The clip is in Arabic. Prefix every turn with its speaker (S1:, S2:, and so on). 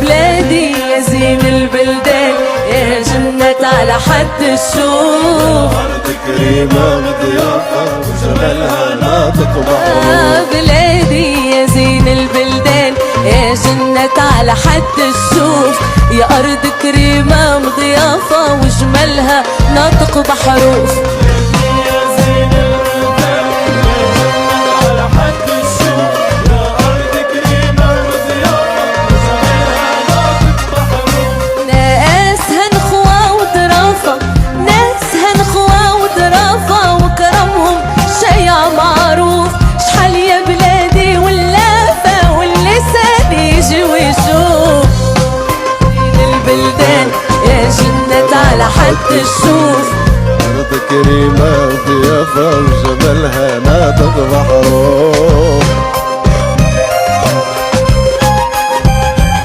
S1: بلادي يا زين البلدان يا جنة على حد الشوف.
S2: أرض كريمة وضيافة وجمالها ناطق بحروف.
S1: بلادي يا زين البلدان يا جنة على حد الشوف. يا أرض كريمة مضيافة وجمالها ناطق بحروف. على حد الشوف.
S2: أرض كريمة وضيافة وجمالها ناطق بحروف.